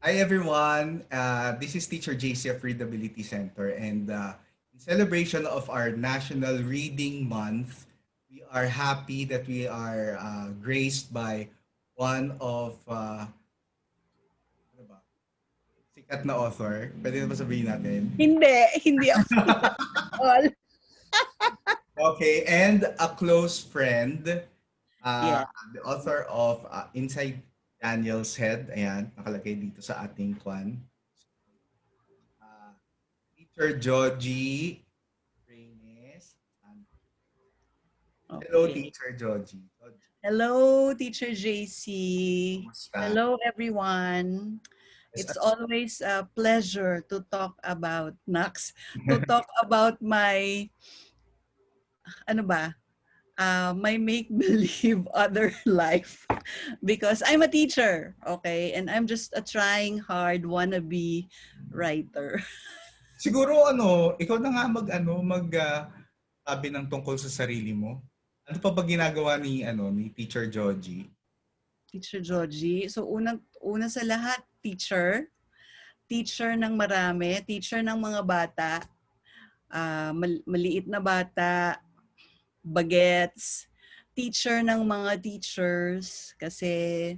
Hi everyone, this is Teacher JC of Readability Center, and in celebration of our National Reading Month, we are happy that we are graced by one of ano ba, sikat na author. Pwede na ba sabihin natin? Hindi ako sikat at all. Okay, and a close friend, uh, Yeah. the author of Inside Daniel's Head. Ayan, nakalagay dito sa ating kwan. Uh, Teacher Joji Reynes-Santos. Hello, Okay. Teacher Joji. Hello, Teacher JC. Kumusta? Hello, everyone. Yes, It's always a pleasure to talk about to talk about my, ano ba, my make-believe other life. Because I'm a teacher, okay? And I'm just a trying hard wannabe writer. siguro ikaw na nga sabi ng tungkol sa sarili mo. Ano pa ba ginagawa ni Teacher Joji? Teacher Joji. So, una sa lahat, teacher. Teacher ng marami, teacher ng mga bata, maliit na bata, bagets, teacher ng mga teachers kasi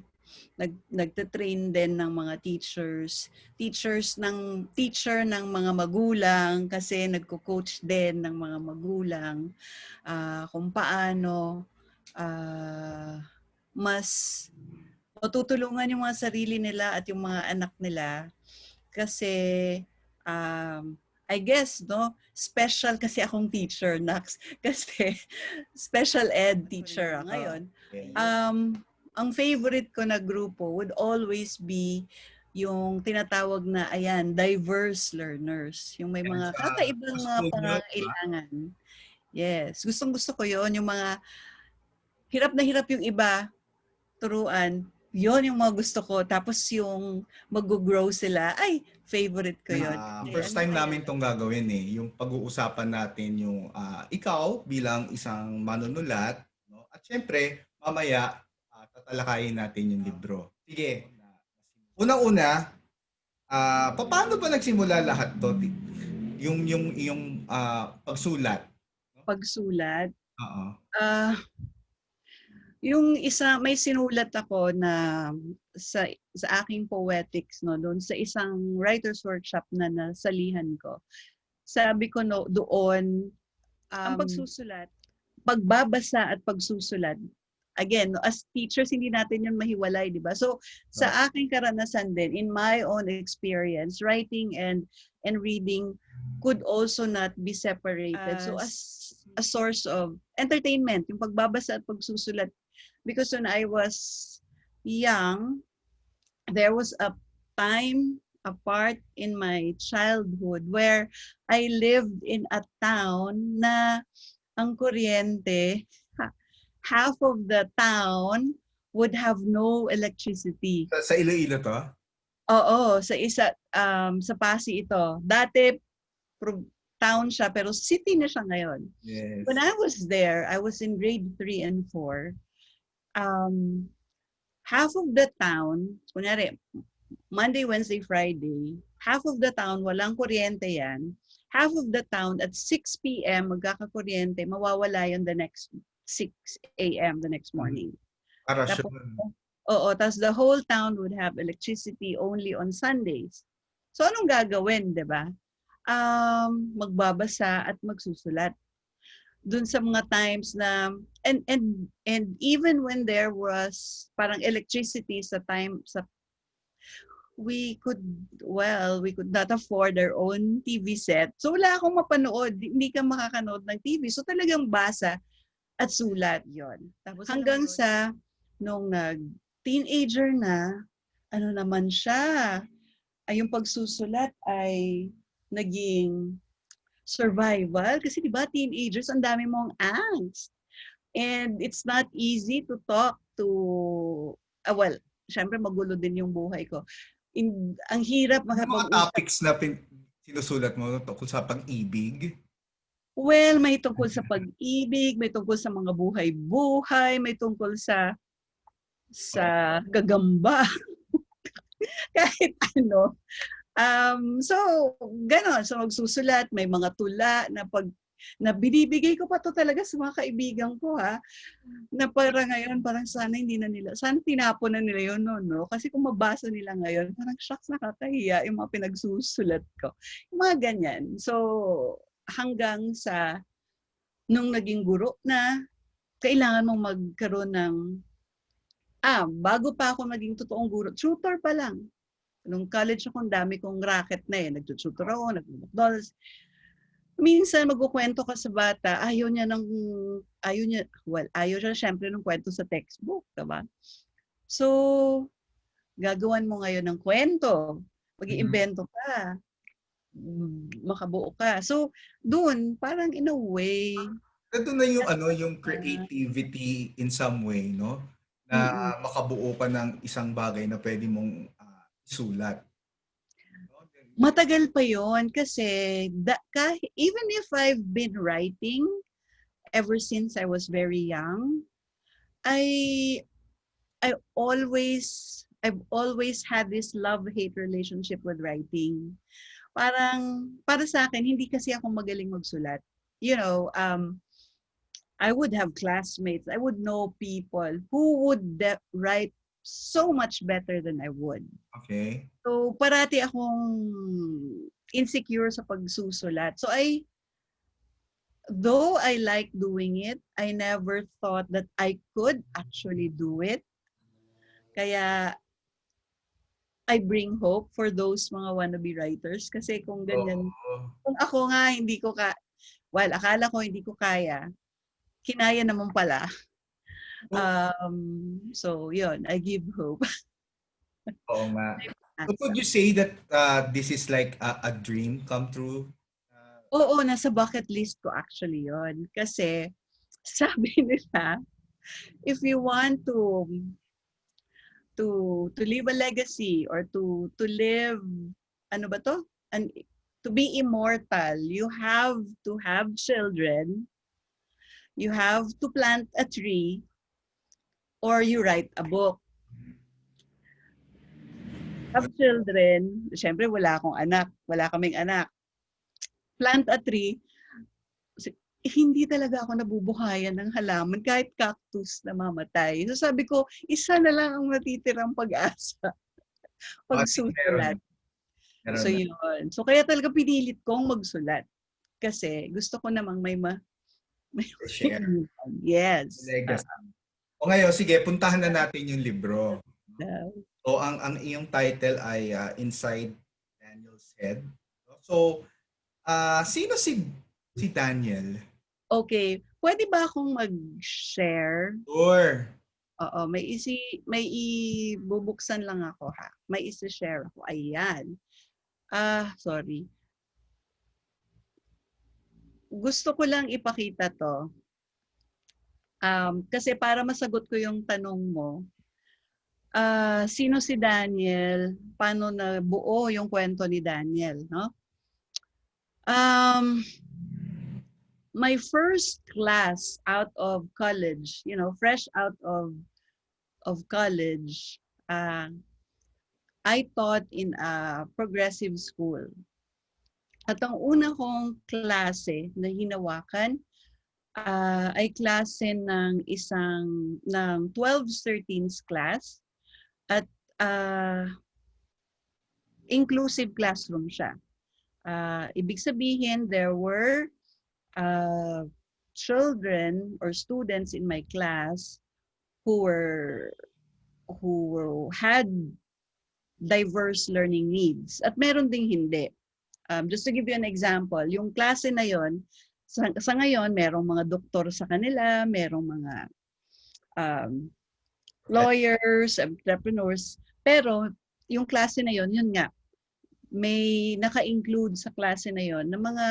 nagte-train din ng mga teacher ng mga magulang kasi nagko-coach din ng mga magulang kung paano mas matutulungan yung mga sarili nila at yung mga anak nila. Kasi I guess special kasi akong teacher, Nax. Kasi special ed teacher ngayon. Ang favorite ko na grupo would always be yung tinatawag na diverse learners, yung may mga kakaibang mga pangangailangan. Yes, gustong-gusto ko 'yon, yung mga hirap na hirap yung iba turuan. Yon yung mga gusto ko. Tapos yung mag-grow sila, ay, favorite ko yun. First time namin itong gagawin yung pag-uusapan natin yung ikaw bilang isang manunulat, no? At syempre, mamaya tatalakayin natin yung libro. Sige. Unang-una, paano ba nagsimula lahat to? Yung pagsulat. Pagsulat? Oo. Yung isa, may sinulat ako na sa aking poetics, doon sa isang writer's workshop na nasalihan ko. Sabi ko doon, ang pagsusulat, pagbabasa at pagsusulat, again, as teachers, hindi natin yun mahiwalay, di ba? So, sa aking karanasan din, in my own experience, writing and reading could also not be separated. So, as a source of entertainment, yung pagbabasa at pagsusulat. Because when I was young, there was a time, a part in my childhood where I lived in a town na ang kuryente, half of the town would have no electricity. Sa Iloilo to? Oo, sa Pasig ito. Dati town siya pero city na siya ngayon. Yes. When I was there, I was in grade 3 and 4. Half of the town, kunyari, Monday, Wednesday, Friday, half of the town walang kuryente yan. Half of the town at 6 p.m. magkakakuryente, mawawala yun the next 6 a.m. the next morning. Tapos the whole town would have electricity only on Sundays. So anong gagawin, 'di ba? Magbabasa at magsusulat. Dun sa mga times na and even when there was parang electricity we could not afford our own TV set. So wala akong mapanood, hindi ka makakanood ng TV. So talagang basa at sulat 'yon. Tapos hanggang sa nung teenager na, ano naman siya, yung pagsusulat ay naging survival kasi 'di ba teenagers ang dami mong angst. And it's not easy to talk to syempre magulo din yung buhay ko. Ang hirap makapag-usap. Mga topics na sinusulat mo tungkol sa pag-ibig? Well, may tungkol sa pag-ibig, may tungkol sa mga buhay-buhay, may tungkol sa gagamba. kahit ano. So, gano'n. So, magsusulat, may mga tula na binibigay ko pa to talaga sa mga kaibigan ko, ha, na parang ngayon, parang sana tinapon na nila yun noon, no? Kasi kung mabasa nila ngayon, parang shucks, nakakahiya yung mga pinagsusulat ko. Yung mga ganyan. So, hanggang sa nung naging guro na, kailangan mong magkaroon ng, bago pa ako maging totoong guro, tutor pa lang. Nung college ako, ang dami kong racket na eh. Nagtututor ako, nag-McDonald's. Minsan magkukwento ka sa bata, ayaw siya syempre ng kwento sa textbook, diba? So, gagawan mo ngayon ng kwento. Mag-iimbento ka. Makabuo ka. So, dun, parang in a way, Ito na yung yung creativity in some way, no? Na mm, makabuo ka ng isang bagay na pwede mong isulat. No? matagal pa yon kasi even if I've been writing ever since I was very young, I I've always had this love-hate relationship with writing. Parang, para sa akin, hindi kasi ako magaling magsulat. You know, I would have classmates, I would know people who would write so much better than I would. Okay. So, parati akong insecure sa pagsusulat. So, though I like doing it, I never thought that I could actually do it. Kaya, I bring hope for those mga wannabe writers. Kasi kung ganyan, Oo. kung ako nga hindi ko akala ko hindi ko kaya, kinaya naman pala. So, So yun, I give hope. oo nga. So could Asa. you say that this is like a dream come true? Oo, nasa bucket list ko actually yon. Kasi sabi nila, if you want to leave a legacy or to live, ano ba to? And to be immortal, you have to have children, you have to plant a tree, or you write a book. Have children, syempre wala akong anak, wala kaming anak. Plant a tree, hindi talaga ako nabubuhayan ng halaman, kahit cactus na mamatay. So sabi ko, isa na lang ang natitirang pag-asa, Sige, meron pagsusulat. na. Meron So na. yun. So kaya talaga pinilit kong magsulat. Kasi gusto ko namang may Share. yes. Legacy. O ngayon, sige, puntahan na natin yung libro. Uh, So ang iyong title ay Inside Daniel's Head. So, sino si Daniel? okay, pwede ba akong mag-share? Sure. Oo, may ibubuksan lang ako, ha. May isi-share ako. Ayan. Sorry. Gusto ko lang ipakita 'to. Kasi para masagot ko yung tanong mo, sino si Daniel? Paano nabuo yung kwento ni Daniel, no? Um, my first class out of college, fresh out of college, I taught in a progressive school. At ang una kong klase na hinawakan ay klase ng 12s, 13s class at inclusive classroom siya. Ibig sabihin, there were children or students in my class who had diverse learning needs. At meron ding hindi. Just to give you an example, yung klase na yon, sa ngayon, merong mga doktor sa kanila, merong mga lawyers, entrepreneurs, pero yung klase na yon, yun nga, may naka-include sa klase na yon ng mga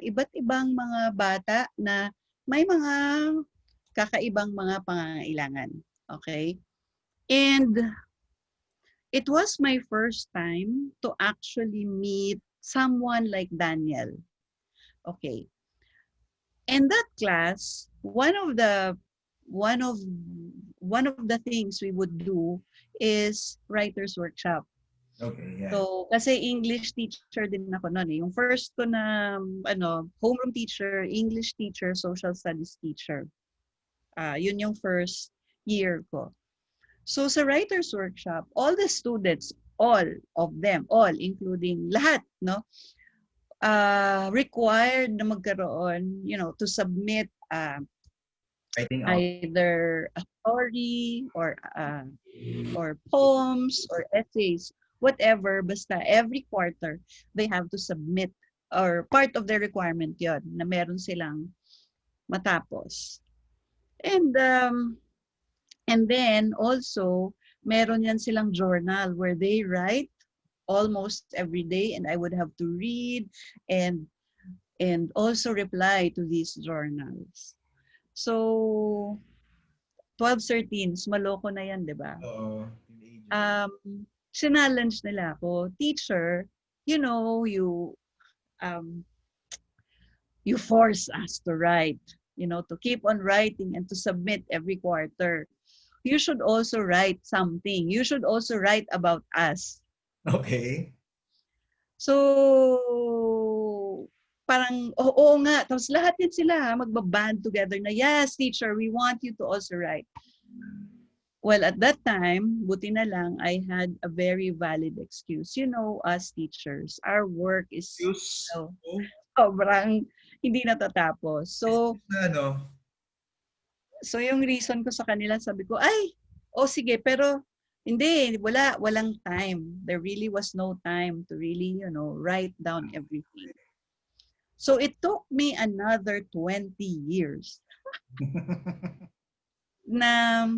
iba't ibang mga bata na may mga kakaibang mga pangangailangan. Okay? And it was my first time to actually meet someone like Daniel. Okay. In that class, one of the things we would do is writer's workshop. Okay, yeah. So, kasi English teacher din ako noon eh. Yung first ko na homeroom teacher, English teacher, social studies teacher. Yun yung first year ko. So sa writer's workshop, all the students, all of them, all including lahat, no, required na magkaroon, to submit Writing out. either a story or poems or essays, whatever, basta every quarter they have to submit, or part of their requirement yon na meron silang matapos. And then also meron yan silang journal where they write almost every day, and I would have to read and also reply to these journals. So 12, 13, maloko na yan, di ba? Oo, teenager. Sinallenge nila ako, teacher, um, you force us to write, to keep on writing and to submit every quarter. You should also write something. You should also write about us. Okay. So, parang, oo nga. Tapos lahat din sila magbaband together na, yes, teacher, we want you to also write. Well, at that time, buti na lang, I had a very valid excuse. Us teachers, our work is Use. sobrang hindi natatapos. So, Excuse na, no? So yung reason ko sa kanila, sabi ko, sige, pero hindi, walang time. There really was no time to really, write down everything. So it took me another 20 years na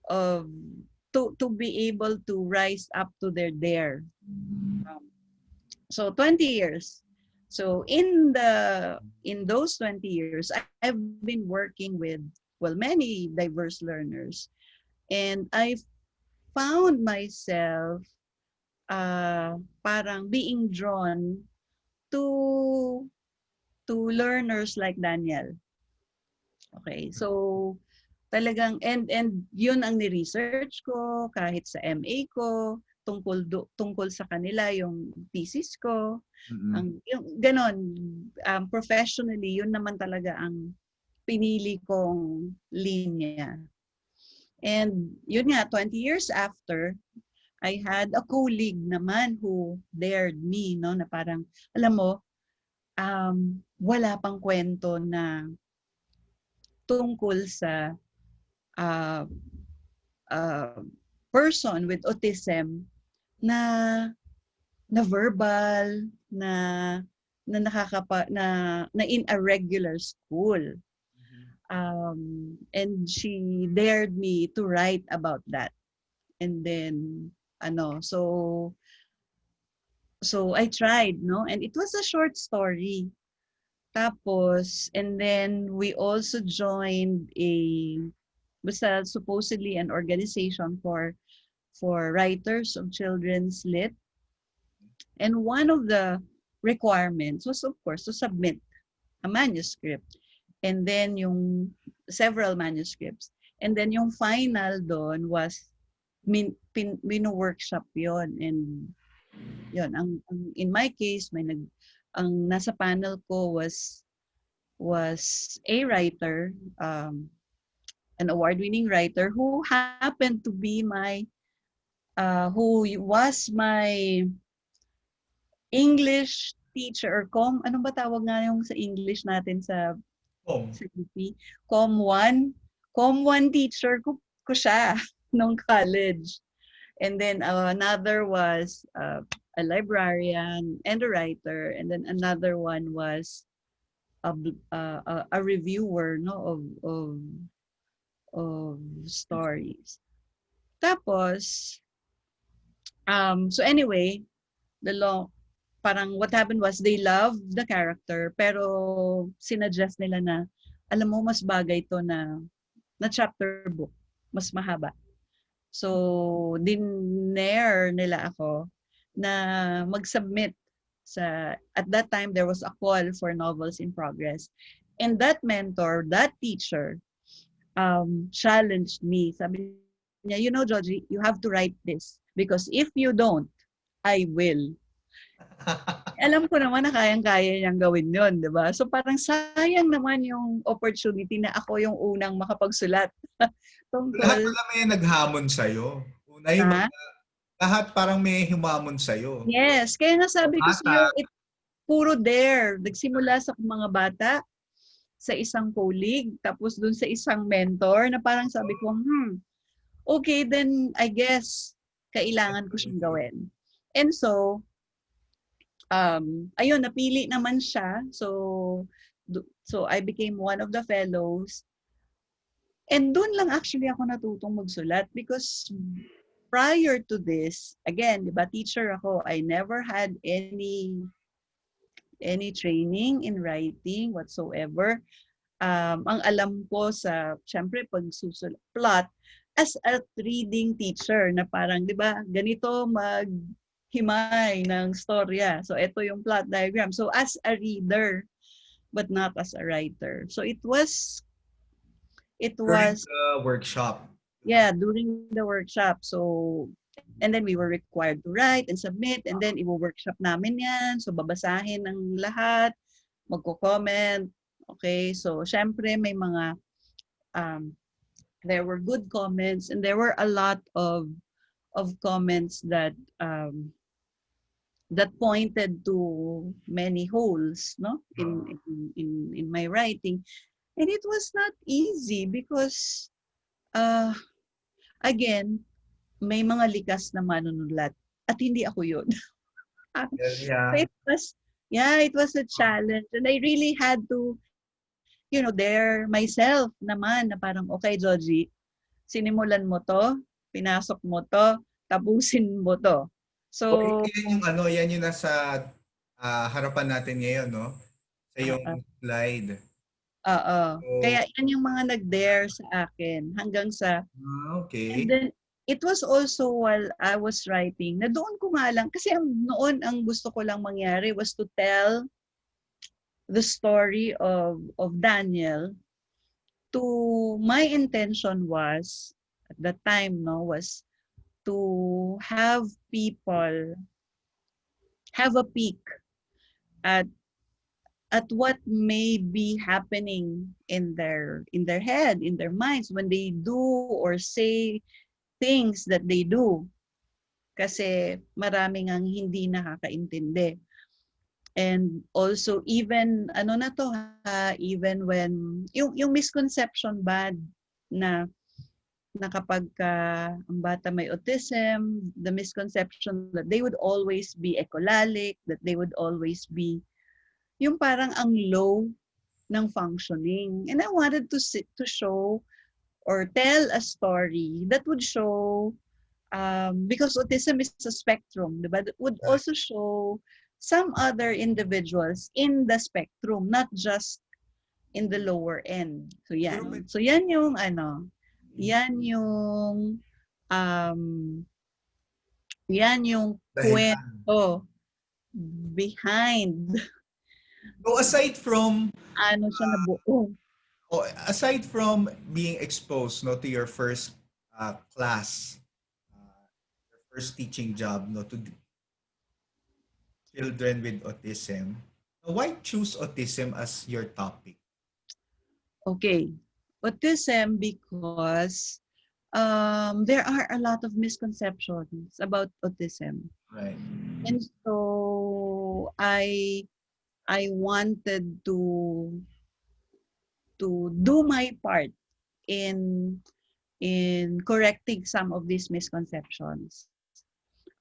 to be able to rise up to their dare. So 20 years. So in those 20 years, I've been working with many diverse learners, and I found myself parang being drawn to learners like Daniel. Okay, so talagang and yun ang ni-research ko kahit sa MA ko tungkol sa kanila yung thesis ko. Yung ganon, professionally yun naman talaga ang pinili kong linya. And yun nga, 20 years after, I had a colleague naman who dared me, no, na parang, alam mo, wala pang kwento na tungkol sa person with autism na verbal, na in a regular school. And she dared me to write about that. And then, so I tried, no? And it was a short story. Tapos, and then we also joined supposedly an organization for writers of children's lit. And one of the requirements was, of course, to submit a manuscript. And then yung several manuscripts. And then yung final doon was workshop yon. And yon, in my case, ang nasa panel ko was a writer, an award-winning writer who happened to be who was my English teacher, or anong ba tawag nga yung sa English natin sa UP? Com 1 teacher ko siya nung college. And then another was a librarian and a writer, and then another one was a reviewer, no, of stories. Tapos so anyway, parang what happened was they loved the character, pero sinuggest nila na, alam mo, mas bagay to na chapter book, mas mahaba. So dinare nila ako na mag-submit at that time there was a call for novels in progress. And that mentor, that teacher, challenged me. Sabi niya, Joji, you have to write this, because if you don't, I will. Alam ko naman na kayang-kaya niyang gawin yon, di ba? So parang sayang naman yung opportunity na ako yung unang makapagsulat Lahat tungkol pala may naghamon sa'yo. Una yung sa lahat parang may humamon sa'yo. yes. Kaya nga Mga sabi ko bata, sa'yo, puro there. Nagsimula sa mga bata, sa isang colleague, tapos dun sa isang mentor na parang sabi ko, okay, then I guess kailangan ko siyang gawin. And so, ayun, napili naman siya. So I became one of the fellows. And doon lang actually ako natutong magsulat because prior to this, again, di ba, teacher ako, I never had any training in writing whatsoever. Ang alam ko sa, syempre, pag susulat, plot, as a reading teacher na parang, di ba, ganito maghimay ng storya. So, ito yung plot diagram. So, as a reader, but not as a writer. So, it during was, the workshop. yeah, during the workshop. So, and then we were required to write and submit, and then i-workshop namin yan. So, babasahin ng lahat, magko-comment. Okay, so, syempre, may mga, um, there were good comments, and there were a lot of comments that that pointed to many holes, no, in my writing, and it was not easy because uh, again, may mga likas na manunulat at hindi ako yun. So Yeah. it was, yeah, it was a challenge, and I really had to, dare myself naman na parang, okay, Joji, sinimulan mo to, pinasok mo to, tapusin mo to. O, So, yan yung ano, yan yung nasa harapan natin ngayon, no? Sa yung oo. slide. Kaya So, yan yung mga nag-dare sa akin hanggang sa, and okay. then, it was also while I was writing, na doon ko nga lang, kasi noon ang gusto ko lang mangyari was to tell the story of Daniel. My intention was, at that time, no, was to have people have a peek at what may be happening in their head, in their minds when they do or say things that they do. Kasi maraming ang hindi nakakaintindi. And also even ano na to ha, even when yung misconception ba na kapag ang bata may autism, the misconception that they would always be echolalic, that they would always be yung parang ang low ng functioning. And I wanted to show or tell a story that would show, because autism is a spectrum, diba? That would Right. also show some other individuals in the spectrum, not just in the lower end. So Pero yan. So yan yung um, yan yung dahilan. kwento behind So aside from ano siya nabuo. aside from being exposed, no, to your first class, your first teaching job, no, to children with autism, why choose autism as your topic? Okay. Autism because there are a lot of misconceptions about autism. Right. And so I wanted to do my part in correcting some of these misconceptions.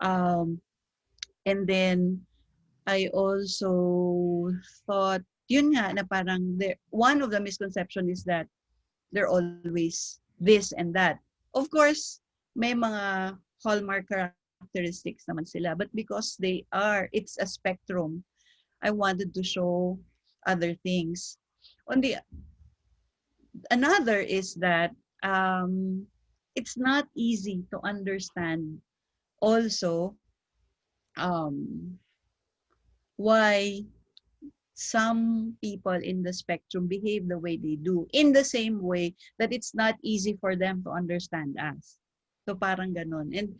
And then I also thought, yun nga, na parang one of the misconception is that they're always this and that. Of course, may mga hallmark characteristics naman sila, but because it's a spectrum, I wanted to show other things. Another is that it's not easy to understand also um, why some people in the spectrum behave the way they do, in the same way that it's not easy for them to understand us. So parang ganon. And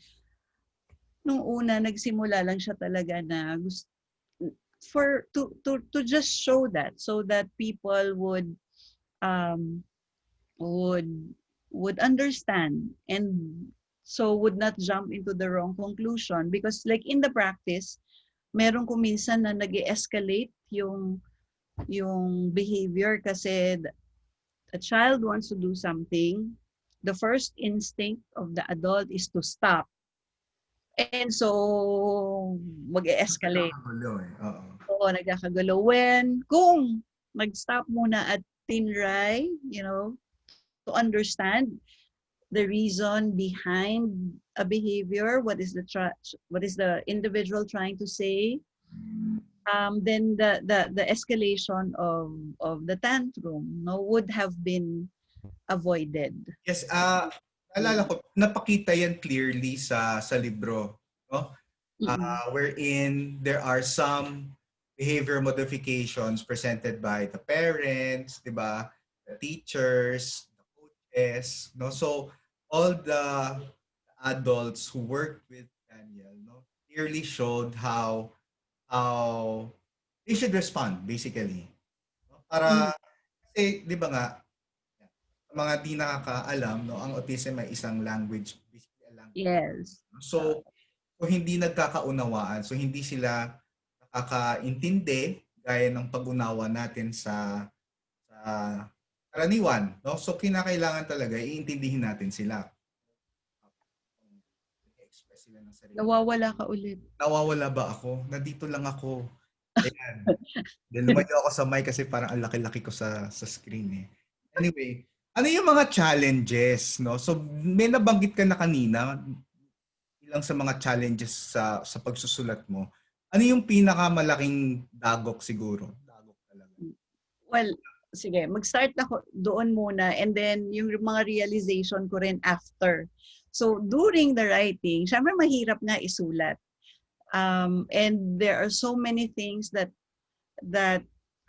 nung una nagsimula lang siya talaga na to just show that, so that people um would would understand, and so would not jump into the wrong conclusion, because like in the practice meron ko minsan na nag-escalate yung behavior kasi a child wants to do something, the first instinct of the adult is to stop. And so, mag-escalate. Nakakagulo eh. Oo. Oo, nagkakagulo. Kung mag-stop muna at tinry, to understand the reason behind a behavior, what is the individual trying to say, then the escalation of the tantrum, would have been avoided. Yes, naalala ko, napakita yan clearly sa libro, no? Mm-mm. Wherein there are some behavior modifications presented by the parents, di ba? The teachers, the coaches, no? So all the adults who worked with Daniel, no, clearly showed how they should respond basically. No? Mm. Para kasi 'di ba nga sa mga di nakakaalam, no, ang autism ay isang language, basically a language. Yes. So kung hindi nagkakaunawaan, so hindi sila nakakaintindi gaya ng pag-unawa natin sa karaniwan, no? So kinakailangan talaga iintindihin natin sila. I-express sila ng sarili. Nawawala ka ulit. Nawawala ba ako? Nandito lang ako. Ayan. Lumayo ako sa mic kasi parang ang laki-laki ko sa screen eh. Anyway, ano yung mga challenges, no? So may nabanggit ka na kanina, ilang sa mga challenges sa pagsusulat mo. Ano yung pinakamalaking dagok siguro? Dagok talaga. Well, sige, mag-start ako doon muna, and then yung mga realization ko rin after. So during the writing, syempre mahirap nga isulat. And there are so many things that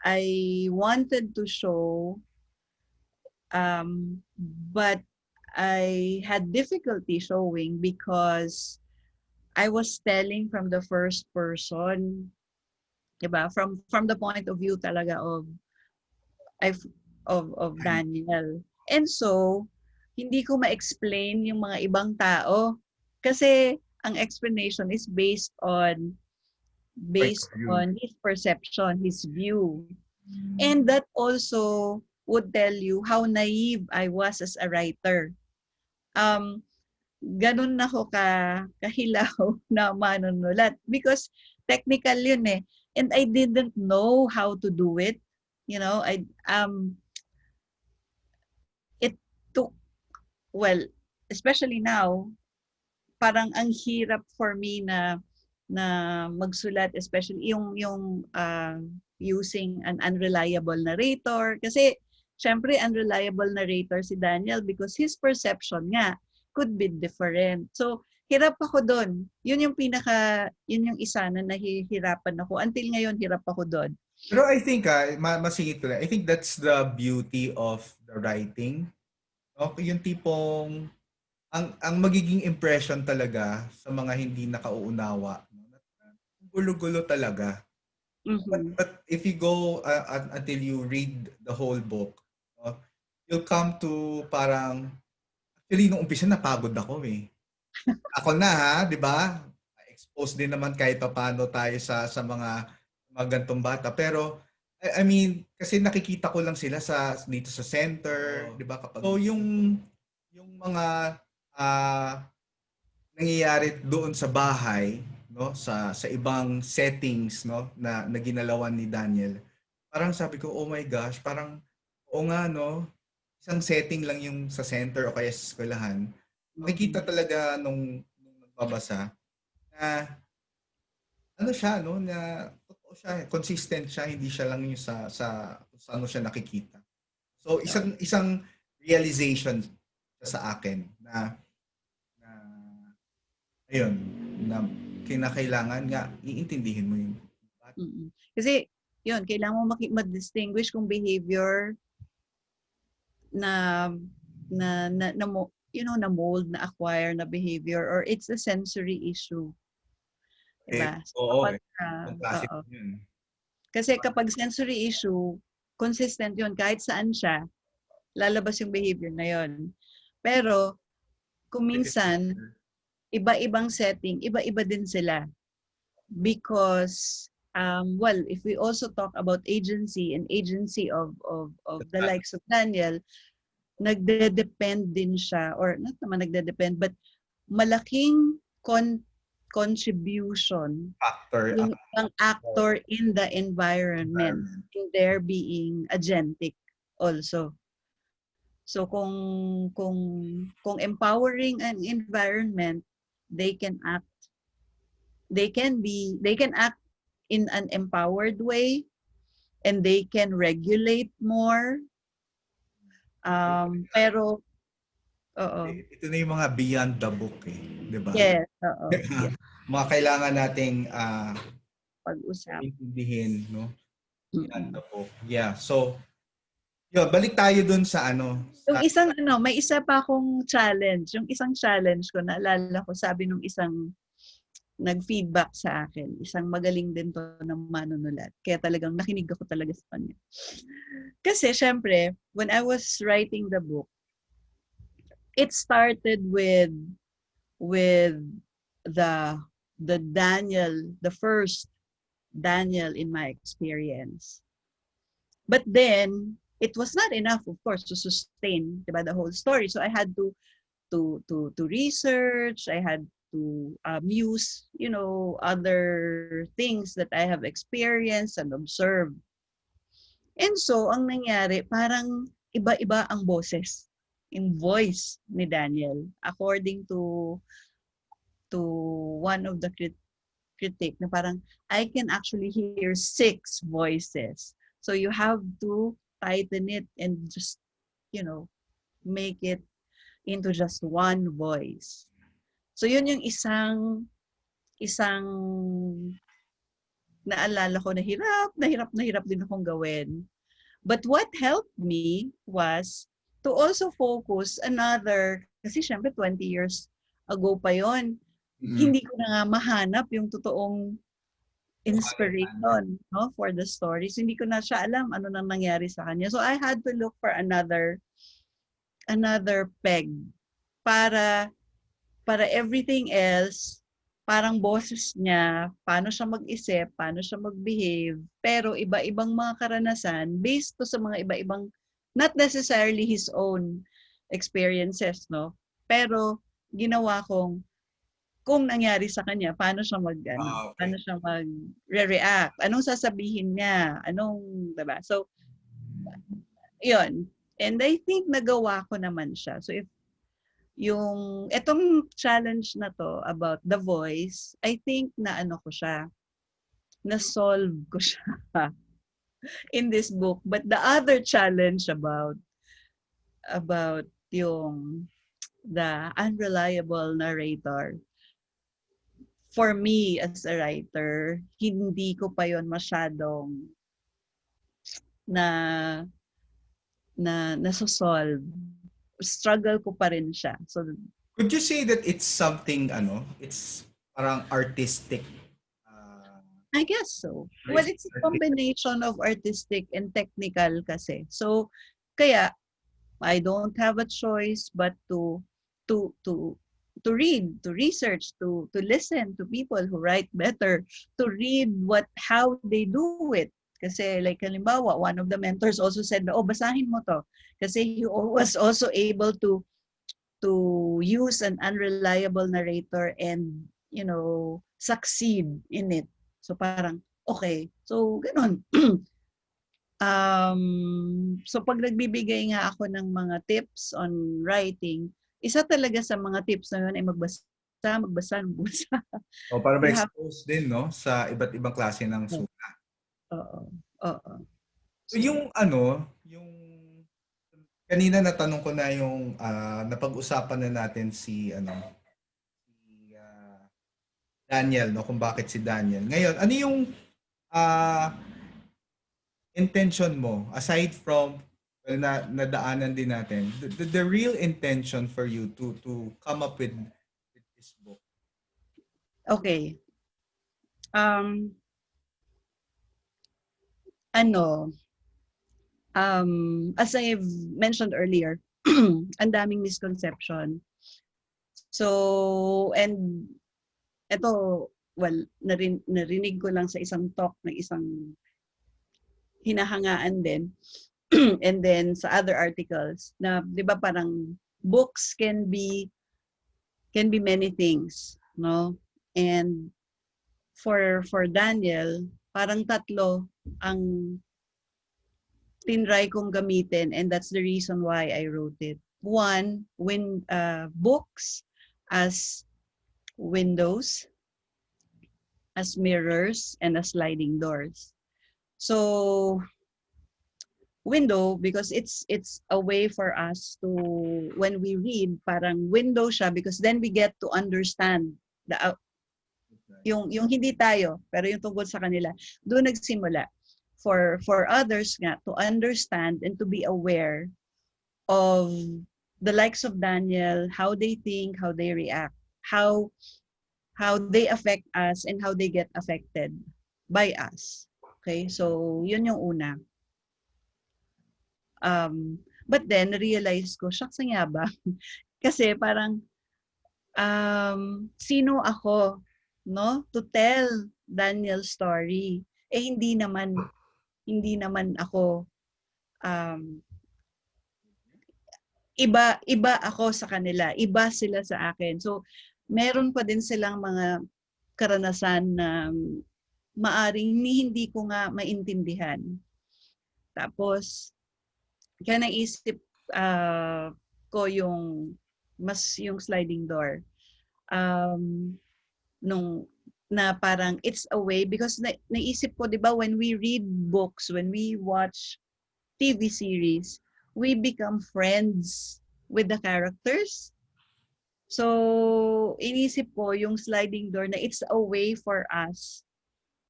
I wanted to show, but I had difficulty showing because I was telling from the first person, diba? From the point of view talaga of Daniel. And so, hindi ko ma-explain yung mga ibang tao kasi ang explanation is based on Point of view. his perception, his view. And that also would tell you how naive I was as a writer. Ganun ako kahilaw na manunulat because technical yun eh. And I didn't know how to do it. It took, well, especially now, parang ang hirap for me na magsulat, especially yung using an unreliable narrator, kasi syempre unreliable narrator si Daniel because his perception nga could be different. So hirap ako doon. Yun yung isa na nahihirapan ako. Until ngayon hirap ako doon. Pero I think, masingit ko lang, I think that's the beauty of the writing. No? Yung tipong, ang magiging impression talaga sa mga hindi nakauunawa, no? Gulo-gulo talaga. Mm-hmm. But if you go until you read the whole book, no, you'll come to parang, actually nung umpisa napagod ako eh. Ako na ha, di ba? Exposed din naman kahit paano tayo sa mga gantong bata. Pero, I mean, kasi nakikita ko lang sila dito sa center, di ba? So, yung mga nangyayari doon sa bahay, no, sa ibang settings, no, na ginalawan ni Daniel. Parang sabi ko, oh my gosh, parang oo nga, no, isang setting lang yung sa center o kaya sa eskwelahan. Makikita talaga nung nagbabasa na ano siya, no, na totoo siya, consistent siya, hindi siya lang yung sa ano siya nakikita. So isang realization sa akin na ayun, na kinakailangan nga iintindihin mo yung bata. Kasi yun, kailangan mo ma-distinguish kung behavior na mold, na acquire na behavior, or it's a sensory issue. Diba? So, Oo, kapag, yung klase oo. yun. Kasi kapag sensory issue, consistent yun. Kahit saan siya, lalabas yung behavior na yun. Pero, kung minsan, iba-ibang setting, iba-iba din sila. Because, well, if we also talk about agency and agency of the likes of Daniel, nagde-depend din siya, or not naman nagde-depend, but malaking contribution Factor, yung ang actor in the environment, in their being agentic also. So kung empowering an environment, they can act they can act in an empowered way, and they can regulate more. Pero oo. ito na yung mga beyond the book di ba? Yes, oo. Yes. Mga kailangan nating Pag-usap. intindihin, no? Beyond Mm-mm. the book. Yeah. So, yun, balik tayo dun sa Yung isang may isa pa akong challenge. Yung isang challenge ko, naalala ko, sabi nung isang nag-feedback sa akin, isang magaling din to ng manunulat. Kaya talagang nakinig ako talaga sa kanya. Kasi syempre, when I was writing the book, it started with the Daniel, the first Daniel in my experience. But then, it was not enough, of course, to sustain, diba, the whole story. So I had to research. I had to use, other things that I have experienced and observed. And so, ang nangyari, parang iba-iba ang boses in voice ni Daniel. According to one of the critic, na parang, I can actually hear 6 voices. So you have to tighten it and just, make it into just one voice. So yun yung isang naalala ko na hirap din akong gawin. But what helped me was to also focus kasi syempre 20 years ago pa yon. Hindi ko na nga mahanap yung totoong inspiration, no, for the stories. Hindi ko na siya alam ano nang nangyari sa kanya. So I had to look for another peg para everything else, parang boses niya, paano siya mag-isip, paano siya mag-behave, pero iba-ibang mga karanasan based to sa mga iba-ibang, not necessarily his own experiences, no? Pero ginawa kong, kung nangyari sa kanya, paano siya paano siya mag-react, anong sasabihin niya, diba? So, yun. And I think nagawa ko naman siya. So, etong challenge na to about the voice, I think na-solve ko siya in this book. But the other challenge about yung the unreliable narrator, for me as a writer, hindi ko pa yon masyadong nasosolve. Struggle ko pa rin siya. So, could you say that it's something, it's parang artistic? I guess so. Well, it's a combination of artistic and technical kasi. So, kaya, I don't have a choice but to read, to research, to listen to people who write better, to read how they do it. Kasi like halimbawa, one of the mentors also said, basahin mo to. Kasi he was also able to use an unreliable narrator and, succeed in it. So parang, okay. So, ganun. So pag nagbibigay nga ako ng mga tips on writing, isa talaga sa mga tips na yun ay magbasa. O para ma-expose din, no, sa iba't ibang klase ng sulat. Oo. So yung yung kanina natanong ko na yung napag-usapan na natin si Daniel, no, kung bakit si Daniel. Ngayon, ano yung intention mo aside from nadaanan din natin, the real intention for you to come up with this book? Okay. Um, ano, as I've mentioned earlier, ang daming misconception. So, and eto, well, narinig ko lang sa isang talk ng isang hinahangaan din. And then sa other articles na 'di ba parang books can be many things, no? And for Daniel, parang tatlo ang tinry kong gamitin, and that's the reason why I wrote it. One, books as windows, as mirrors, and as sliding doors. So window, because it's a way for us to, when we read, parang window siya because then we get to understand the yung hindi tayo pero yung tungkol sa kanila, doon nagsimula. For others nga to understand and to be aware of the likes of Daniel, how they think, how they react, how they affect us, and how they get affected by us. Okay, so yun yung una. But then realize ko, shucks nga ba? Kasi parang sino ako, no, to tell Daniel's story? Eh hindi naman ako, um, iba ako sa kanila, iba sila sa akin. So meron pa din silang mga karanasan na maaring hindi ko nga maintindihan. Tapos kaya naisip ko yung sliding door. Nung na parang it's a way, because naisip ko, 'di ba, when we read books, when we watch TV series, we become friends with the characters. So, inisip ko yung sliding door na it's a way for us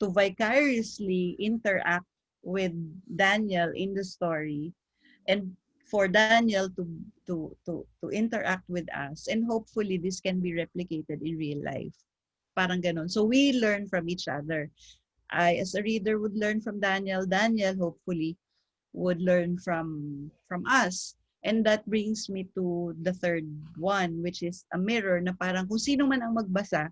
to vicariously interact with Daniel in the story, and for Daniel to interact with us, and hopefully this can be replicated in real life. Parang ganun. So we learn from each other. I, as a reader, would learn from Daniel. Daniel, hopefully, would learn from us. And that brings me to the third one, which is a mirror, na parang kung sino man ang magbasa,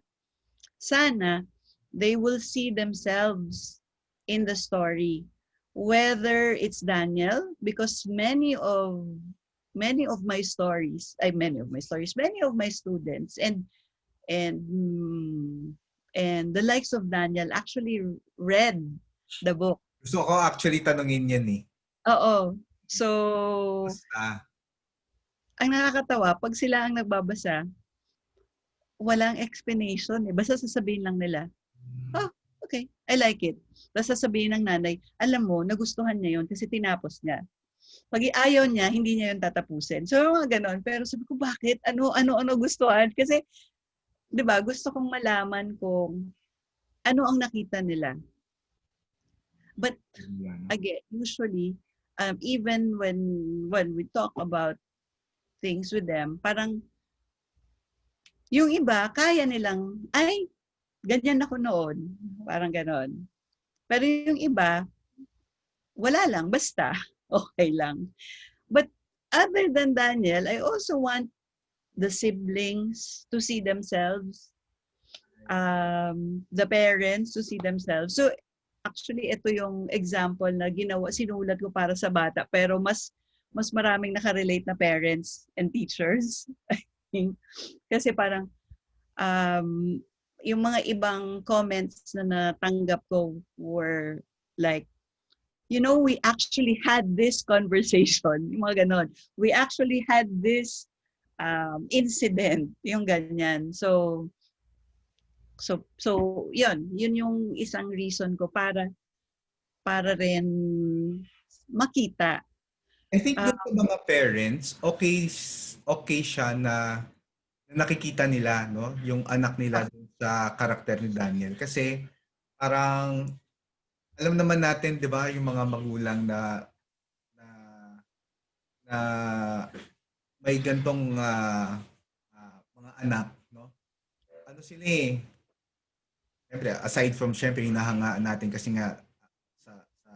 sana they will see themselves in the story. Whether it's Daniel, because many of my students and and the likes of Daniel actually read the book. Gusto ko actually tanungin yan eh. Oo. So, Basta. ang nakakatawa, pag sila ang nagbabasa, walang explanation eh. Basta sasabihin lang nila, oh, okay, I like it. Tapos sasabihin ng nanay, alam mo, nagustuhan niya yun kasi tinapos niya. Pag ayaw niya, hindi niya yun tatapusin. So, mga ganon. Pero sabi ko, bakit? Ano gustuhan? Kasi, di ba, gusto kong malaman kung ano ang nakita nila. But again, usually, even when we talk about things with them, parang yung iba, kaya nilang, ay, ganyan ako noon. Parang ganon. Pero yung iba, wala lang, basta. Okay lang. But other than Daniel, I also want the siblings to see themselves, the parents to see themselves. So actually, ito yung example na sinulat ko para sa bata, pero mas maraming nakarelate na parents and teachers. Kasi parang yung mga ibang comments na natanggap ko were like, we actually had this conversation, yung mga ganon. We actually had this incident, yung ganyan. So yun yung isang reason ko para rin makita. I think doon sa mga parents, okay siya na nakikita nila, no, yung anak nila dun sa karakter ni Daniel. Kasi parang alam naman natin, 'di ba, yung mga magulang na na, na may gantong mga anak, no? Ano sila eh, Siyempre, aside from siyempre hinahangaan natin kasi nga sa sa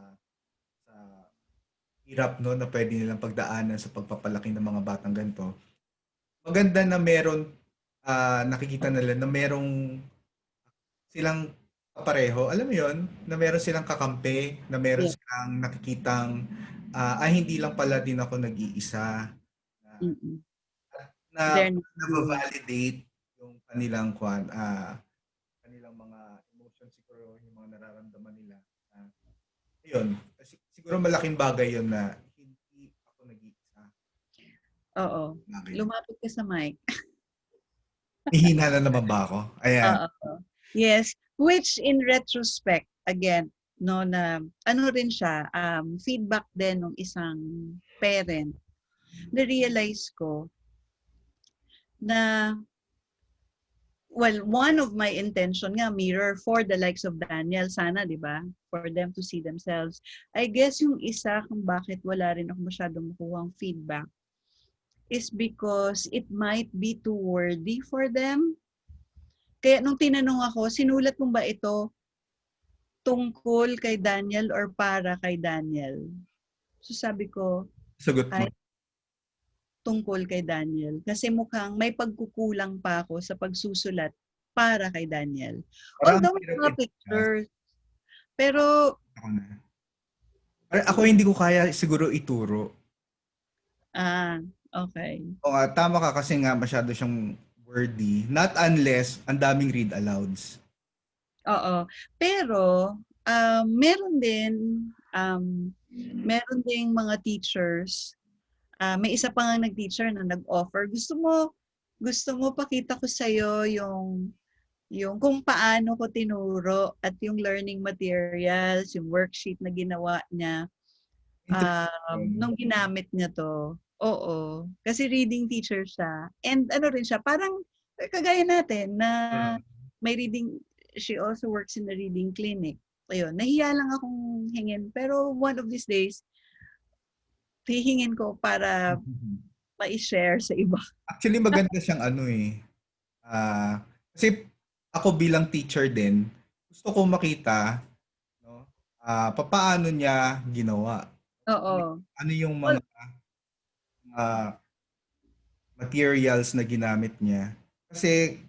sa hirap no na pwede nilang pagdaanan sa pagpapalaki ng mga batang ganito. Maganda na meron nakikita nila na merong silang kapareho. Alam mo 'yon, na meron silang kakampi, na meron Yeah. silang nakikitang ay hindi lang pala din ako nag-iisa na Mm-mm. na They're not alone. nava-validate yung kanilang mga emotions siguro, yung mga nararamdaman nila. Ayun, siguro malaking bagay yun na hindi ako nag-iisa. Oo. Bagay na. Lumapit ka sa mic. Mihina na naman ba ako? Ayan. Oo. Yes, which in retrospect, again, no, na ano rin siya, feedback din ng isang parent. Na-realize ko na, well, one of my intention nga, mirror for the likes of Daniel, sana, di ba? For them to see themselves. I guess yung isa kung bakit wala rin ako masyadong makuhang feedback is because it might be too wordy for them. Kaya nung tinanong ako, sinulat mo ba ito tungkol kay Daniel or para kay Daniel? So sabi ko, Sagot mo. ay tungkol kay Daniel. Kasi mukhang may pagkukulang pa ako sa pagsusulat para kay Daniel. Parang Although may hirap mga i-discuss. pictures, pero, Ako na. Ako hindi ko kaya siguro ituro. okay. O nga, tama ka kasi nga masyado siyang wordy. Not unless ang daming read alouds. Oo. Pero, meron ding mga teachers. May isa pa nga nag-teacher na nag-offer. Gusto mo pakita ko sa'yo yung kung paano ko tinuro at yung learning materials, yung worksheet na ginawa niya, Interesting. nung ginamit niya to. Oo. Kasi reading teacher siya. And ano rin siya, parang kagaya natin na Mm. may reading, she also works in the reading clinic. Ayun, nahiya lang akong hingin. Pero one of these days, hihingin ko para ma-share sa iba. Actually, maganda siyang ano eh. Kasi ako bilang teacher din, gusto ko makita, no, papaano niya ginawa. Oo. Ano yung Well, mga materials na ginamit niya. Kasi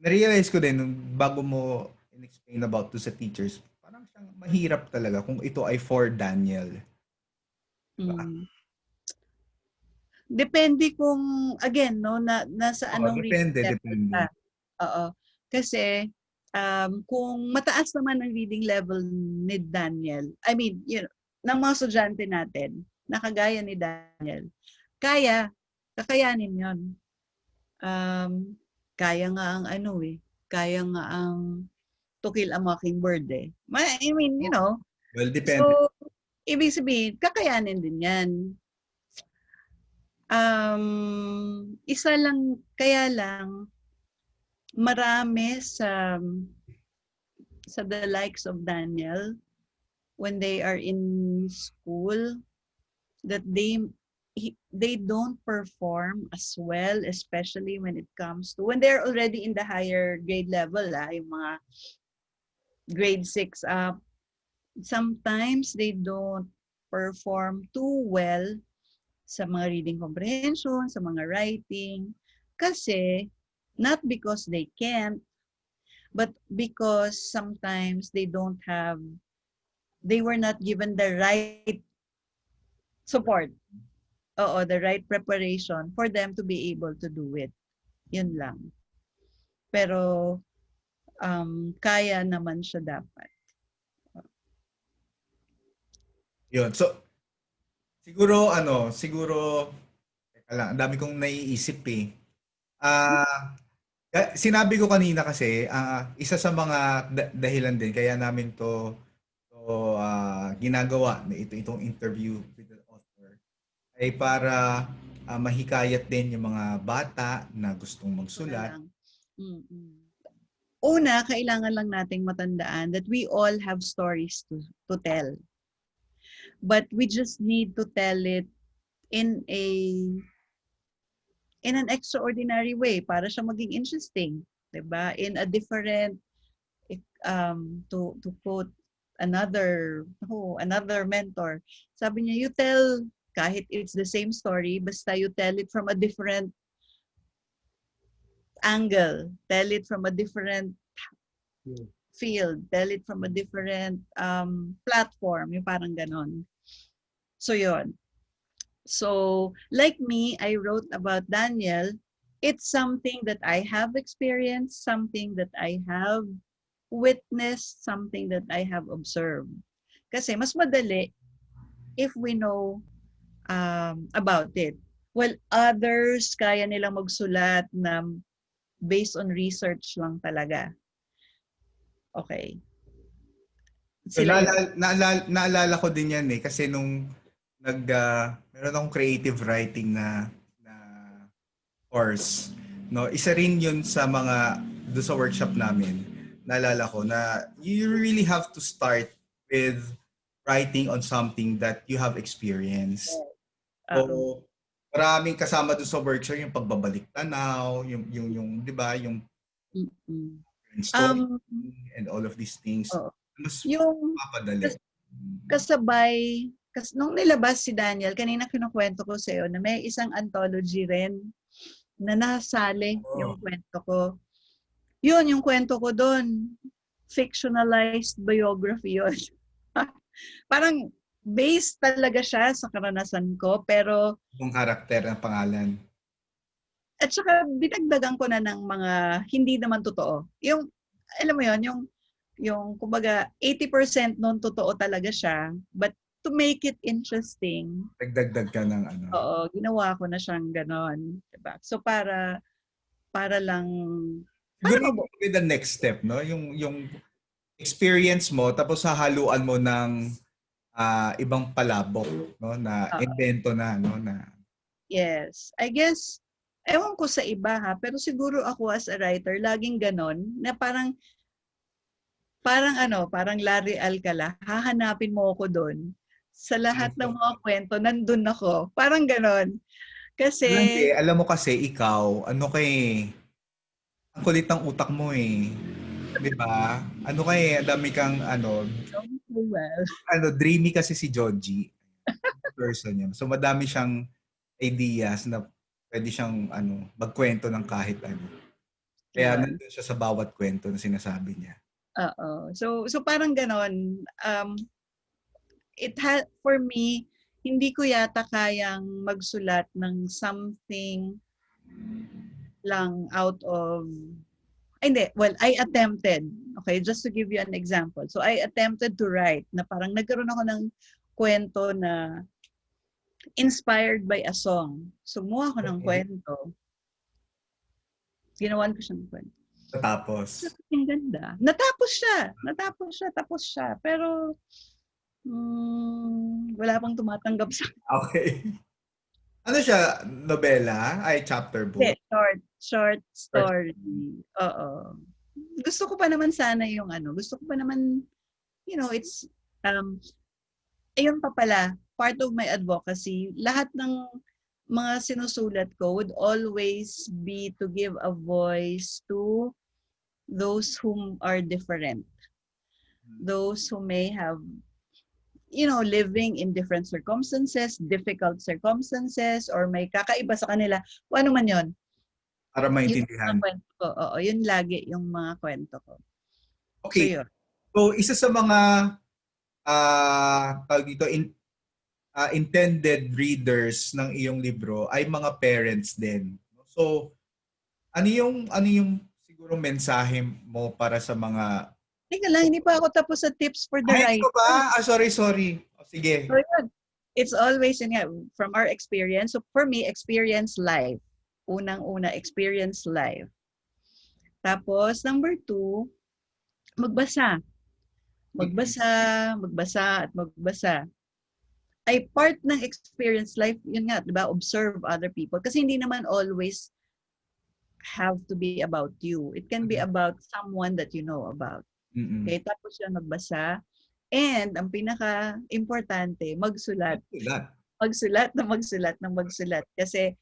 na-realize ko din nung bago mo in-explain about to sa teachers, parang siyang mahirap talaga kung ito ay for Daniel. Diba? mm. Depende kung, again, no, nasa Oo, anong reading depende, level depende. ka. Oo. Kasi, kung mataas naman ang reading level ni Daniel, I mean, ng mga estudyante natin, na kagaya ni Daniel, kakayanin yon. Kaya nga ang kaya nga ang to kill a mockingbird eh. I mean, Well, depende. so, ibig sabihin, kakayanin din yan. Kaya lang, marami sa the likes of Daniel, when they are in school, that they don't perform as well, especially when it comes to, when they're already in the higher grade level, yung mga grade 6 up, sometimes they don't perform too well sa mga reading comprehension, sa mga writing, kasi not because they can't, but because sometimes they were not given the right support. Oo, the right preparation for them to be able to do it. Yun lang. Pero, kaya naman siya dapat. Yun. So, siguro, teka lang, ang dami kong naiisip eh. Sinabi ko kanina kasi, isa sa mga dahilan din kaya namin to ginagawa na itong interview with the author ay para mahikayat din yung mga bata na gustong Ito na magsulat. lang. Mm-mm. Una, kailangan lang nating matandaan that we all have stories to tell. But we just need to tell it in an extraordinary way para siya maging interesting. 'Diba? In a different, to quote another mentor, sabi niya, you tell, kahit it's the same story, basta you tell it from a different angle, tell it from a different field, tell it from a different platform, yung parang ganon. So yun. So like me, I wrote about Daniel. It's something that I have experienced, something that I have witnessed, something that I have observed. Kasi mas madali if we know about it. Well, others, kaya nilang magsulat na based on research lang talaga. Okay. So, Sila yun. naalala ko din yan eh kasi nung meron akong creative writing na course, no? Isa rin 'yun sa mga do sa workshop namin. Naalala ko na you really have to start with writing on something that you have experienced. Oo. So, maraming kasama doon sa workshop yung pagbabalik tanaw, yung 'di ba, yung Mm-mm. story and all of these things. Oo. Mas Yung papadali. kasabay, nung nilabas si Daniel, kanina kinukwento ko sa iyo na may isang anthology rin na nasali yung kwento ko. Yun, yung kwento ko doon, fictionalized biography yun. Parang based talaga siya sa karanasan ko, pero Yung karakter ng pangalan. at saka dinagdagan ko na ng mga hindi naman totoo. Yung, alam mo yun, yung kumbaga 80% nun totoo talaga siya, but to make it interesting, Nagdagdag ka ng ano. oo, ginawa ko na siyang ganon. Diba? So para lang, Siguro yung the next step, no? Yung experience mo, tapos hahaluan mo ng ibang palabok, no? Na invento na, no? Na yes. I guess, ewan ko sa iba ha, pero siguro ako as a writer, laging ganon, na parang Larry Alcala, hahanapin mo ako doon. Sa lahat ng mga kwento, nandun ako. Parang ganon. Kasi, alam mo kasi ikaw, ano kay ang kulit ng utak mo eh. 'Di ba? Ano kay dami kang dreamy kasi si Joji. Person yun. So madami siyang ideas na pwede siyang magkwento ng kahit ano. Kaya nandun siya sa bawat kwento na sinasabi niya. oo. So parang ganon. For me, hindi ko yata kayang magsulat ng something lang out of, hindi, well, I attempted. Okay, just to give you an example. So I attempted to write na parang nagkaroon ako ng kwento na inspired by a song. So gumawa ako ng kwento. Ginawan ko siyang kwento. Tapos? Ang ganda. Natapos siya. Pero, wala pang tumatanggap sa akin. Okay. Ano siya? Nobela? Ay, chapter book? Short story. Oo. Gusto ko pa naman sana yung gusto ko pa naman, it's, ayun pa pala, part of my advocacy, lahat ng mga sinusulat ko would always be to give a voice to those whom are different. Those who may have, living in different circumstances, difficult circumstances, or may kakaiba sa kanila. O ano man yun. Para maintindihan. Oo, yun lagi yung mga kwento ko. Okay. So isa sa mga intended readers ng iyong libro ay mga parents din. So ano yung siguro mensahe mo para sa mga Teka lang, hindi pa ako tapos sa tips for the writer. Hindi ba? Sorry. Sige. So yun, it's always from our experience. So for me, experience life. Unang-una, experience life. Tapos, number 2, magbasa. Magbasa. Ay part ng experience life, yun nga, diba? Observe other people. Kasi hindi naman always have to be about you. It can be about someone that you know about. Okay, tapos yan magbasa. And ang pinaka-importante, magsulat. Magsulat. Kasi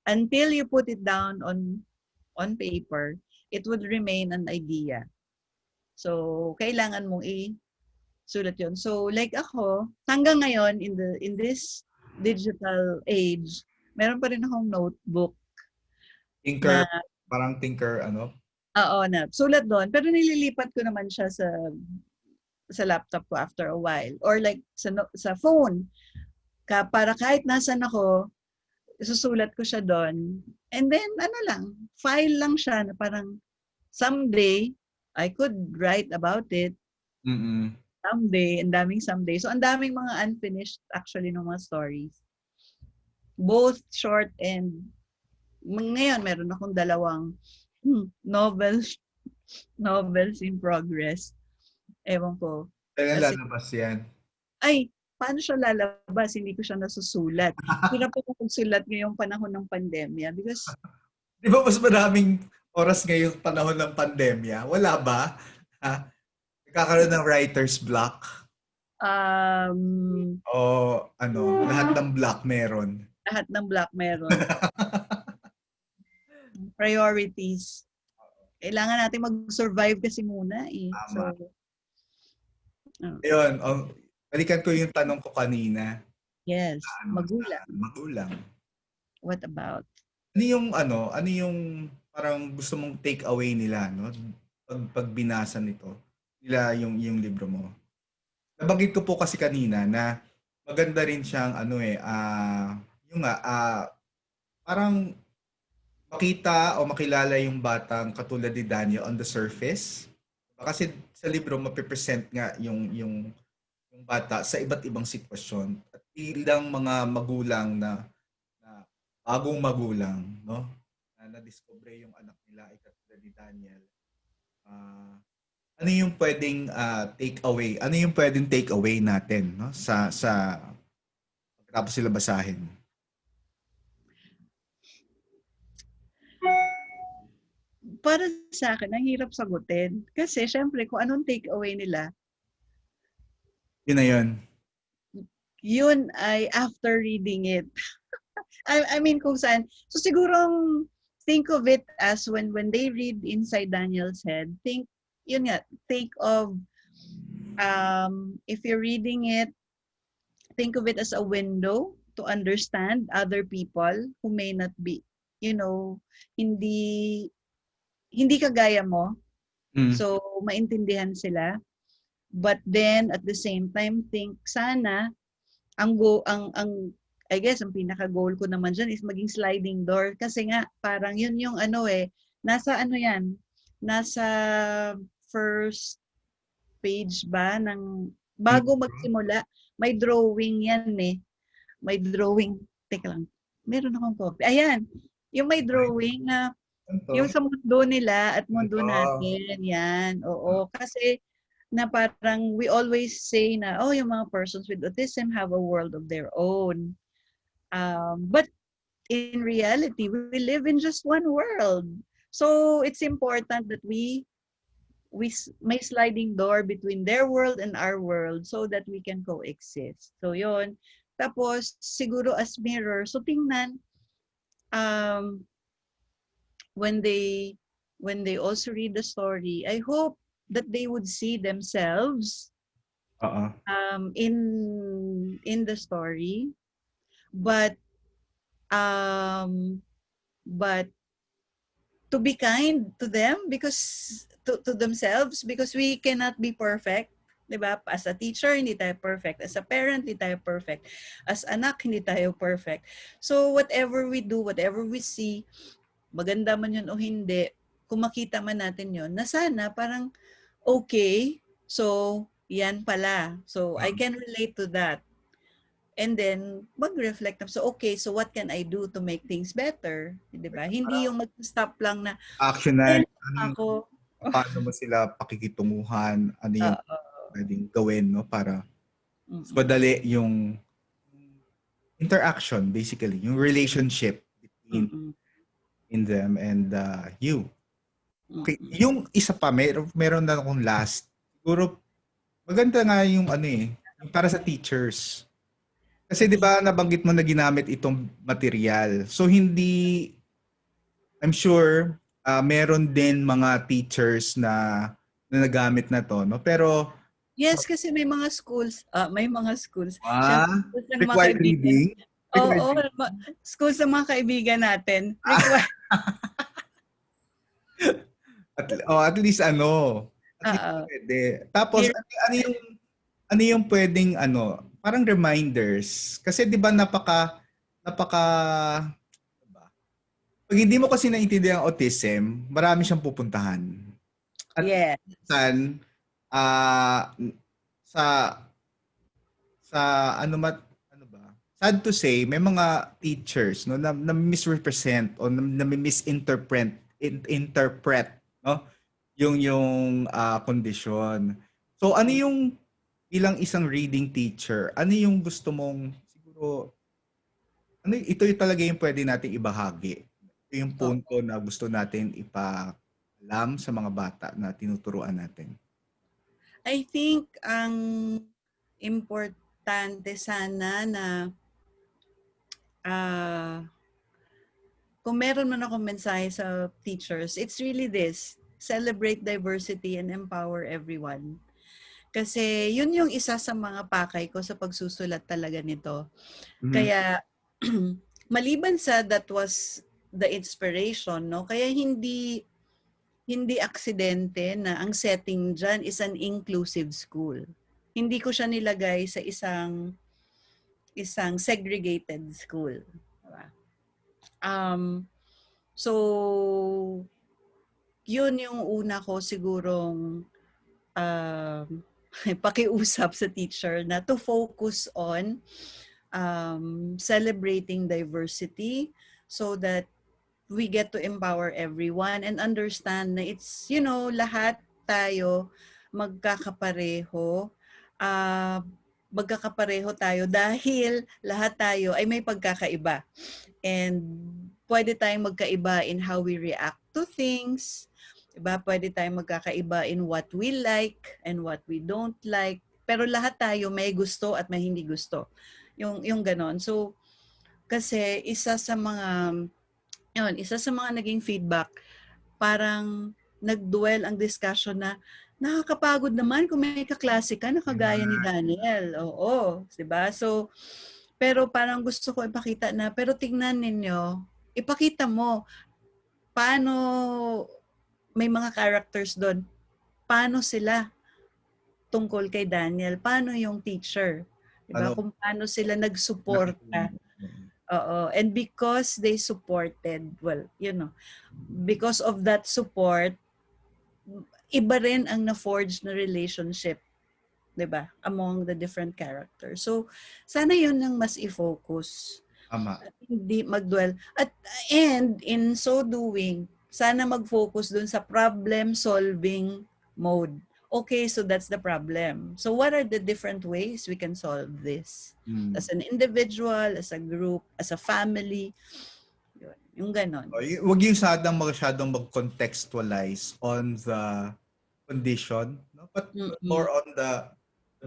until you put it down on paper, it would remain an idea. So, kailangan mong isulat yun. So, like ako, hanggang ngayon, in this digital age, meron pa rin akong notebook Tinker, na, parang tinker, ano? oo, na sulat doon. Pero nililipat ko naman siya sa laptop ko after a while. Or like sa phone. Para kahit nasan ako, susulat ko siya doon. And then, ano lang, file lang siya na parang someday, I could write about it. Mm-mm. Someday, ang daming someday. So, ang daming mga unfinished actually ng mga stories. Both short and ngayon, meron akong dalawang novels in progress. Ewan ko. Kailan Kasi, lalabas yan? paano siya lalabas? Hindi ko siya nasusulat. Hirap ako magsulat ngayong panahon ng pandemya because Di ba mas maraming oras ngayong panahon ng pandemya? Wala ba? Ha? Nagkakaroon ng writer's block? um, O ano, lahat ng block meron? lahat ng block meron. Priorities. Kailangan natin mag-survive kasi muna eh. Tama. So, Ayun, balikan ko yung tanong ko kanina. yes, Ano, sa magulang. magulang. What about? Ano yung parang gusto mong take away nila, no? Pag binasa nito, nila yung libro mo. Nabanggit ko po kasi kanina na maganda rin siyang yung nga, parang makita o makilala yung batang katulad ni Daniel on the surface. Kasi sa libro mapipresent nga yung bata sa iba't ibang sitwasyon at ilang mga magulang na bagong magulang, no? Na na-discover yung anak nila ay katulad ni Daniel. Ano yung pwedeng take away? Ano yung pwedeng take away natin, no? Sa pagkatapos sila basahin? Para sa akin, ang hirap sagutin. Kasi syempre, kung anong take away nila, Yun na yun. yun ay after reading it. I mean, kung saan. So siguro, think of it as when they read inside Daniel's head, yun nga, think of, if you're reading it, think of it as a window to understand other people who may not be, hindi hindi kagaya mo. Mm. So, maintindihan sila. But then, at the same time, think sana, I guess, ang pinaka-goal ko naman dyan is maging sliding door. Kasi nga, parang yun yung nasa nasa first page ba bago magsimula, may drawing yan eh. May drawing, teka lang, meron akong copy. Ayan, yung may drawing na yung Ito. sa mundo nila at mundo Ito. natin, yan. Oo, kasi na parang we always say na, yung mga persons with autism have a world of their own. But in reality, we live in just one world. So it's important that we may sliding door between their world and our world so that we can coexist. So yon. Tapos siguro as mirror, so tingnan um when they also read the story, I hope that they would see themselves Oo. in the story, but um but to be kind to them, because to themselves, because we cannot be perfect, 'di ba? As a teacher, hindi tayo perfect. As a parent, hindi tayo perfect. As anak, hindi tayo perfect. So whatever we do, whatever we see, maganda man yun o hindi, kung makita man natin yun, na sana parang okay, so yan pala. So I can relate to that. And then, mag-reflect na. So, okay, so what can I do to make things better? Di ba? Hindi yung mag-stop lang na, Actionan, well, ano yung ako, paano mo sila pakikitunguhan, ano yung pwedeng gawin, no, para mas madali yung interaction, basically, yung relationship between in them and you. Okay, yung isa pa, meron na akong last. Siguro, maganda nga yung yung para sa teachers. Kasi 'di ba nabanggit mo na ginamit itong material. So hindi, I'm sure meron din mga teachers na nagamit na to, no? Pero Yes, kasi may mga schools. Siyempre, ah, schools ng mga required kaibigan. reading. Required Oo, reading. schools ng mga kaibigan natin. Required. At least ano, at least Oo. pwede. Tapos Here. ano yung pwedeng ano, parang reminders kasi 'di ba napaka ano ba? Pag hindi mo kasi naintindihan ang autism, marami siyang pupuntahan. At Yes. minsan ah sa sa ano ba? Sad to say, may mga teachers no na misrepresent o na misinterpret interpret no yung kondisyon. So ano yung bilang isang reading teacher, ano yung gusto mong siguro ito yung talaga yung pwede nating ibahagi. Ito yung Oh, punto na gusto natin ipaalam sa mga bata na tinuturuan natin. I think ang importante sana na ah kung meron man akong mensahe sa teachers, it's really this: celebrate diversity and empower everyone. Kasi yun yung isa sa mga pakay ko sa pagsusulat talaga nito. Mhm. Kaya maliban sa that was the inspiration, no? Kaya hindi aksidente na ang setting dyan is an inclusive school. Hindi ko siya nilagay sa isang segregated school. Diba? So, yun yung una ko sigurong um, pakiusap sa teacher na to focus on celebrating diversity so that we get to empower everyone and understand na it's, lahat tayo magkakapareho. Uh, magkakapareho tayo dahil lahat tayo ay may pagkakaiba. And pwede tayong magkaiba in how we react to things. Diba? Pwede tayong magkakaiba in what we like and what we don't like. Pero lahat tayo may gusto at may hindi gusto. Yung ganon. So, kasi isa sa mga naging feedback, parang nag-dwell ang discussion na nakakapagod naman kung may kaklase ka na kagaya ni Daniel. Oo, 'di ba? So, pero parang gusto ko ipakita na, pero tingnan ninyo, ipakita mo paano may mga characters doon. Paano sila tungkol kay Daniel? Paano yung teacher? 'Di ba? Ano Kung paano sila nagsuporta. nakikinig. Oo. And because they supported, well, because of that support, iba rin ang na-forge na relationship, 'di ba, among the different characters. So, sana 'yun ang mas i-focus. Tama. At hindi mag-dwell. And in so doing, sana mag-focus dun sa problem-solving mode. Okay, so that's the problem. So what are the different ways we can solve this? Mm. As an individual, as a group, as a family. Yun, yung ganon. Huwag yung masyadong mag-contextualize on the condition, no? But Mm-mm. more on the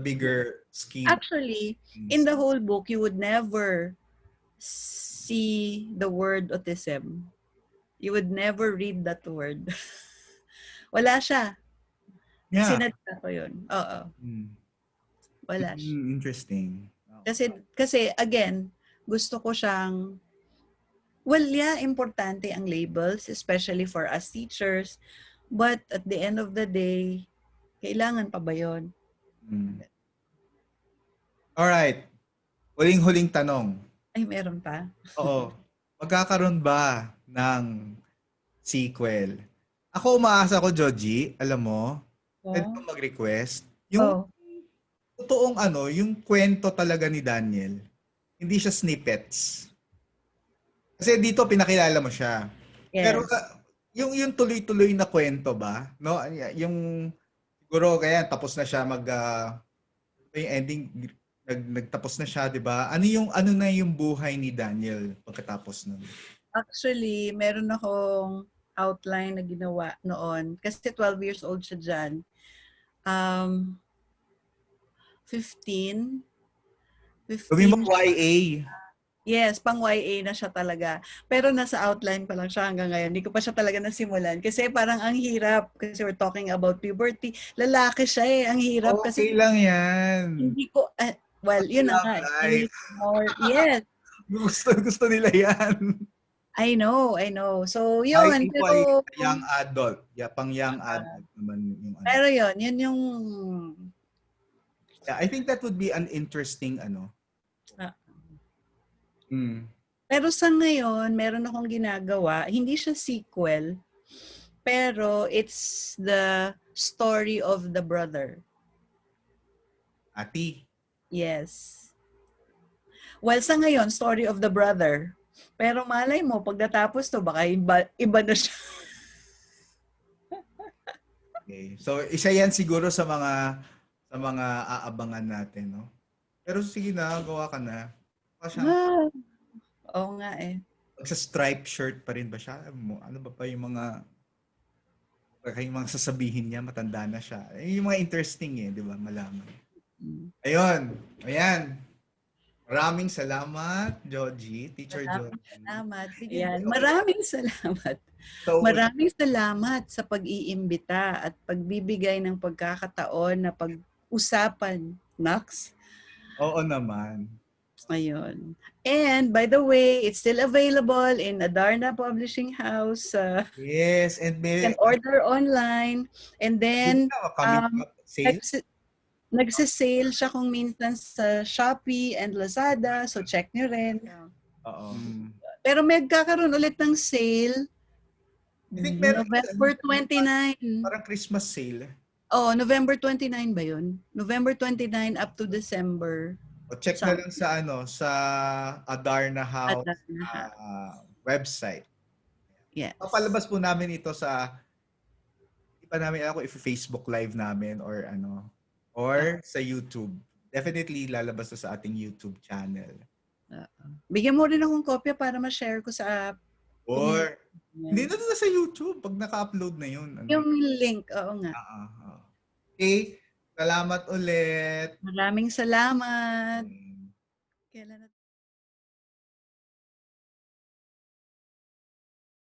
bigger scheme of Actually, in things. the whole book, you would never see the word autism. You would never read that word. Wala siya. Yeah. Sinadya ko yun. Oo. Mm. Wala siya. Interesting. Oh. Kasi again, gusto ko siyang, well, yeah, importante ang labels, especially for us teachers. But at the end of the day, kailangan pa ba yun? Mm. Alright. Huling-huling tanong. Ay, meron pa? Oo. Magkakaroon ba ng sequel? Ako umaasa ko, Joji, alam mo, pwede Oh. ba mag-request? Yung Oh. totoong yung kwento talaga ni Daniel. Hindi siya snippets. Kasi dito pinakilala mo siya. Pero Yes. yung tuloy-tuloy na kwento ba, no? Yung siguro kaya tapos na siya yung ending nagtapos na siya, 'di ba? Ano na yung buhay ni Daniel pagkatapos nun? Actually, meron akong outline na ginawa noon. Kasi 12 years old siya dyan. 15. Gawin mo 15 siya. YA. Yes, pang YA na siya talaga. Pero nasa outline pa lang siya hanggang ngayon. Hindi ko pa siya talaga nasimulan. Kasi parang ang hirap. Kasi we're talking about puberty. Lalaki siya eh. Ang hirap kasi Okay lang yan. hindi ko, well, yun na Love nga. It life. is more, yes, Gusto nila yan. I know, I know. So, Kahit yun. ito ay Pero, young adult. Pang young adult naman yung ano. pero yun yung, Yeah, I think that would be an interesting ano. ah, Mm. pero sa ngayon, meron akong ginagawa. Hindi siya sequel, pero it's the story of the brother. Ati. Yes. Well, sa ngayon, story of the brother. Pero malay mo, pagdatapos to, baka iba na siya. Okay. So isa yan siguro sa mga aabangan natin, no? Pero sige na, gawa ka na. Siyang Ah, oo nga eh. magsa-stripe shirt pa rin ba siya? Ano ba pa yung mga sasabihin niya, matanda na siya. Yung mga interesting di ba? Malaman. Ayun. Ayan. Maraming salamat, Joji. Teacher Maraming Joji. salamat. Yan. Maraming salamat. So, Maraming salamat sa pag-iimbita at pagbibigay ng pagkakataon na pag-usapan, Nax. oo naman. Ayun. And by the way, it's still available in Adarna Publishing House. Yes. And You can order online. And then, coming up sale. nagsisale siya kung minsan sa Shopee and Lazada. So, check nyo rin. Oo. Pero may magkakaroon ulit ng sale I think meron November 29. parang Christmas sale. Oh, November 29 ba yun? November 29 up to December. O check na lang sa Adarna House website. Yes. Papalabas po namin ito hindi pa namin alam kung Facebook live namin or sa YouTube. Definitely lalabas sa ating YouTube channel. Bigyan mo rin akong kopya para ma-share ko sa Or hindi na sa YouTube pag naka-upload na yun. Yung link, oo nga. Okay, salamat ulit. Maraming salamat. Kailan